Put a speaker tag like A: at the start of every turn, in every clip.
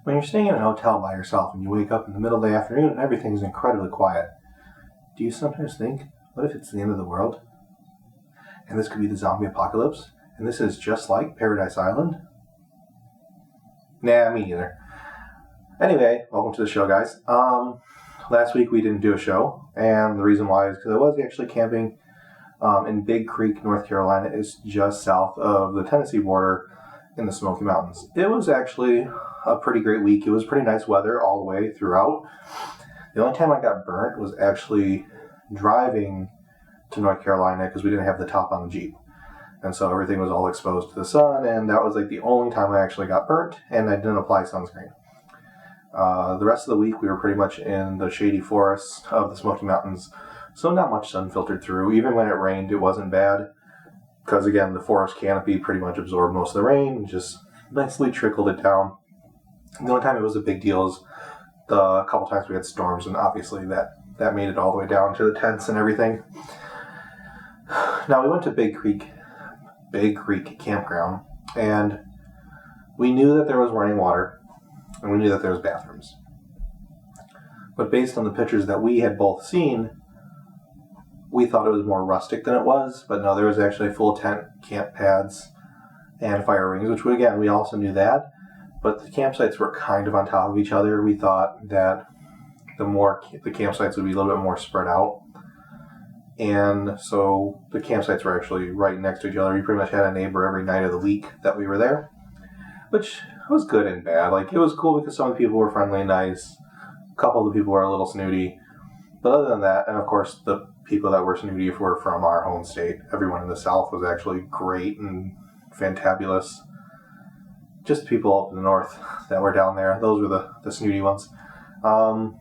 A: When you're staying in a hotel by yourself and you wake up in the middle of the afternoon and everything's incredibly quiet, do you sometimes think, what if it's the end of the world? And this could be the zombie apocalypse? And this is just like Paradise Island? Nah, me neither. Anyway, welcome to the show, guys. Last week we didn't do a show, and the reason why is because I was actually camping in Big Creek, North Carolina. It's just south of the Tennessee border in the Smoky Mountains. It was actually a pretty great week. It was pretty nice weather all the way throughout. The only time I got burnt was actually driving to North Carolina because we didn't have the top on the Jeep. And so everything was all exposed to the sun, and that was like the only time I actually got burnt, and I didn't apply sunscreen. The rest of the week we were pretty much in the shady forests of the Smoky Mountains, so not much sun filtered through. Even when it rained, it wasn't bad, because again, the forest canopy pretty much absorbed most of the rain and just nicely trickled it down. The only time it was a big deal is the couple times we had storms, and obviously that made it all the way down to the tents and everything. Now we went to Big Creek Campground, and we knew that there was running water, and we knew that there was bathrooms. But based on the pictures that we had both seen, we thought it was more rustic than it was, but no, there was actually full tent camp pads and fire rings, which we also knew that, but the campsites were kind of on top of each other. We thought that the campsites would be a little bit more spread out. And so the campsites were actually right next to each other. We pretty much had a neighbor every night of the week that we were there, which was good and bad. Like, it was cool because some of the people were friendly and nice. A couple of the people were a little snooty. But other than that, and of course the people that were snooty were from our home state. Everyone in the South was actually great and fantabulous. Just the people up in the North that were down there, those were the snooty ones. Other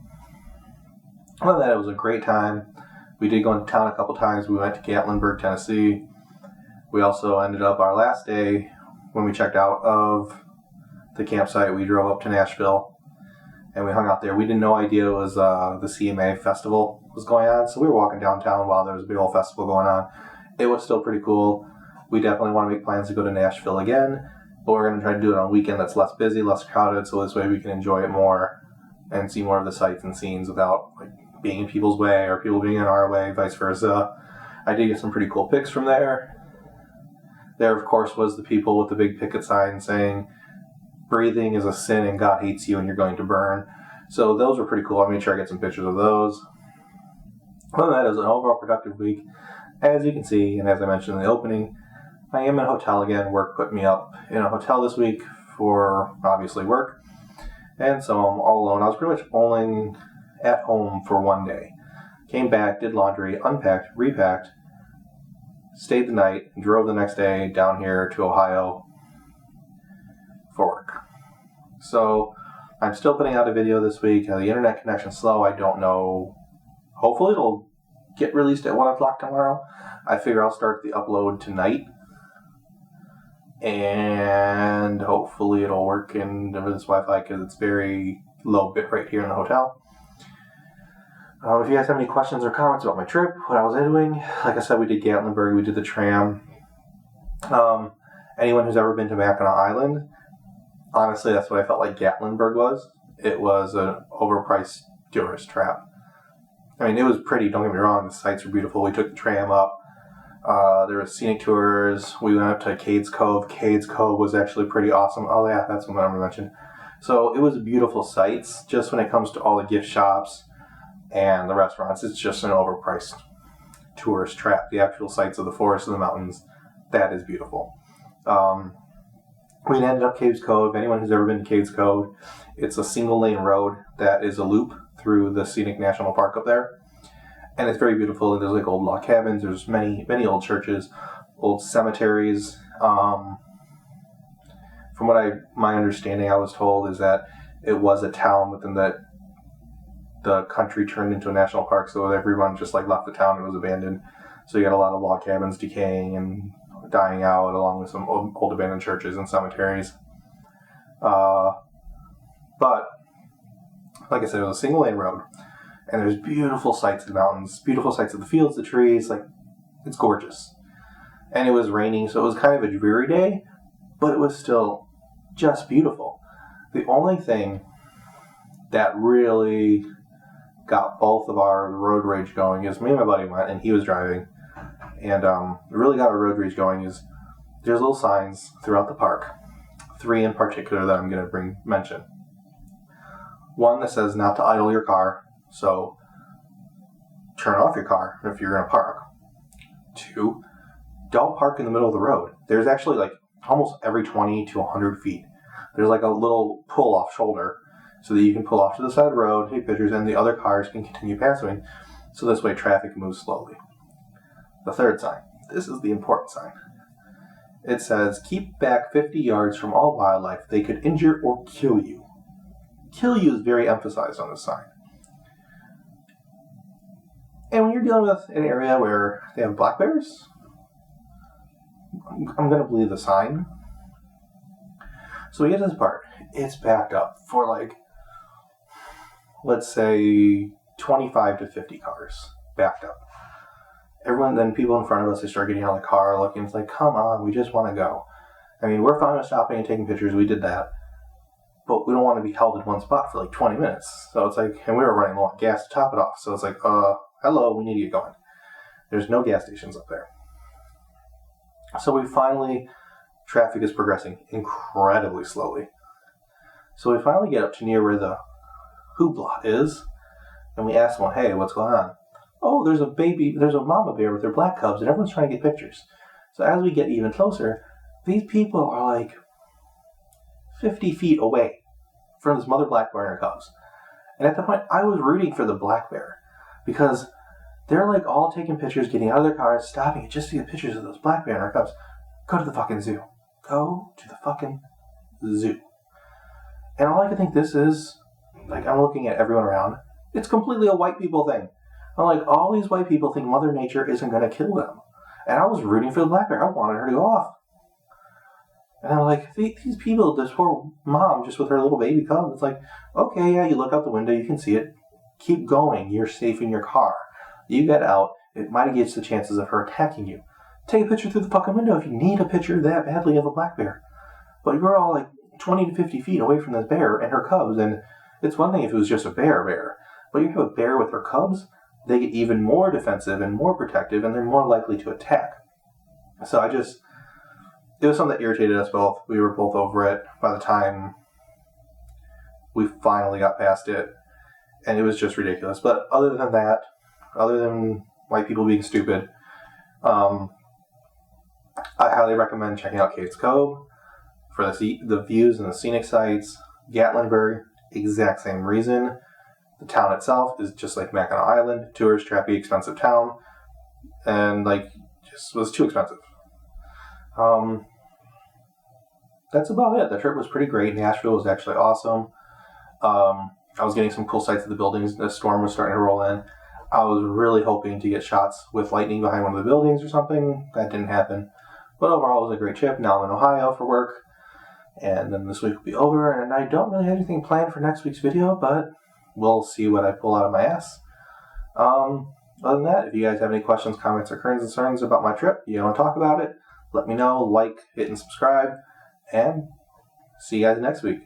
A: than that, it was a great time. We did go into town a couple times. We went to Gatlinburg, Tennessee. We also ended up our last day when we checked out of the campsite. We drove up to Nashville and we hung out there. We had no idea it was the CMA festival was going on, so we were walking downtown while there was a big old festival going on. It was still pretty cool. We definitely want to make plans to go to Nashville again, but we're going to try to do it on a weekend that's less busy, less crowded, so this way we can enjoy it more and see more of the sights and scenes without being in people's way or people being in our way, vice versa. I did get some pretty cool pics from there. There, of course, was the people with the big picket sign saying, "Breathing is a sin and God hates you and you're going to burn." So those were pretty cool. I made sure I get some pictures of those. Other than that, it was an overall productive week. As you can see, and as I mentioned in the opening, I am in a hotel again. Work put me up in a hotel this week for, obviously, work. And so I'm all alone. I was pretty much only at home for one day. Came back, did laundry, unpacked, repacked, stayed the night, and drove the next day down here to Ohio for work. So I'm still putting out a video this week. The internet connection's slow. I don't know. Hopefully it'll get released at 1 o'clock tomorrow. I figure I'll start the upload tonight. And hopefully it'll work over this Wi-Fi because it's very low bit right here in the hotel. If you guys have any questions or comments about my trip, what I was doing, like I said, we did Gatlinburg, we did the tram. Anyone who's ever been to Mackinac Island, honestly, that's what I felt like Gatlinburg was. It was an overpriced tourist trap. I mean, it was pretty, don't get me wrong, the sights were beautiful. We took the tram up. There were scenic tours. We went up to Cades Cove. Cades Cove was actually pretty awesome. Oh yeah, that's what I'm going to mention. So it was beautiful sights. Just when it comes to all the gift shops and the restaurants, it's just an overpriced tourist trap. The actual sights of the forest and the mountains, that is beautiful. We ended up Cades Cove. Anyone who's ever been to Cades Cove, it's a single lane road that is a loop through the scenic national park up there. And it's very beautiful. There's old log cabins. There's many old churches, old cemeteries. From what my understanding, I was told, is that it was a town within the country turned into a national park, so everyone just left the town and it was abandoned. So you got a lot of log cabins decaying and dying out, along with some old abandoned churches and cemeteries. But like I said, it was a single lane road, and there's beautiful sights of the mountains, beautiful sights of the fields, the trees. It's gorgeous. And it was raining, so it was kind of a dreary day, but it was still just beautiful. The only thing that really got both of our road rage going is me and my buddy went, and he was driving. And really got our road rage going is there's little signs throughout the park. 3 in particular that I'm going to mention. One that says not to idle your car, so turn off your car if you're going to park. 2, don't park in the middle of the road. There's actually like almost every 20 to 100 feet. There's like a little pull-off shoulder so that you can pull off to the side of the road, take pictures, and the other cars can continue passing. So this way traffic moves slowly. The 3rd sign. This is the important sign. It says, keep back 50 yards from all wildlife. They could injure or kill you. Kill you is very emphasized on this sign. And when you're dealing with an area where they have black bears, I'm going to believe the sign. So we get to this part. It's backed up for like, let's say, 25 to 50 cars backed up. Then people in front of us, they start getting out of the car looking. It's like, come on, we just want to go. I mean, we're fine with stopping and taking pictures. We did that. But we don't want to be held in one spot for like 20 minutes. So it's like, and we were running low on gas to top it off. So it's like, hello, we need to get going. There's no gas stations up there. So traffic is progressing incredibly slowly. So we finally get up to near where the hoopla is. And we ask someone, hey, what's going on? Oh, there's a mama bear with their black cubs, and everyone's trying to get pictures. So as we get even closer, these people are like 50 feet away from this mother black bear and her cubs. And at that point, I was rooting for the black bear because they're like all taking pictures, getting out of their cars, stopping just to get pictures of those black bear and her cubs. Go to the fucking zoo. Go to the fucking zoo. And all I can think this is, like, I'm looking at everyone around, it's completely a white people thing. I'm like, all these white people think Mother Nature isn't going to kill them. And I was rooting for the black bear. I wanted her to go off. And I'm like, these people, this poor mom just with her little baby cub, it's like, okay, yeah, you look out the window, you can see it. Keep going. You're safe in your car. You get out, it might against the chances of her attacking you. Take a picture through the fucking window if you need a picture that badly of a black bear. But you're all like 20 to 50 feet away from this bear and her cubs, and it's one thing if it was just a bear. But you have a bear with her cubs, they get even more defensive and more protective, and they're more likely to attack. So it was something that irritated us both. We were both over it by the time we finally got past it, and it was just ridiculous. But other than that, other than white people being stupid, I highly recommend checking out Cades Cove for the views and the scenic sites. Gatlinburg, exact same reason. The town itself is just like Mackinac Island, tourist trappy, expensive town, and just was too expensive. That's about it. The trip was pretty great. Nashville was actually awesome. I was getting some cool sights of the buildings. The storm was starting to roll in. I was really hoping to get shots with lightning behind one of the buildings or something. That didn't happen. But overall, it was a great trip. Now I'm in Ohio for work. And then this week will be over. And I don't really have anything planned for next week's video, but we'll see what I pull out of my ass. Other than that, if you guys have any questions, comments, or concerns about my trip, you want to talk about it, let me know. Hit and subscribe. And see you guys next week.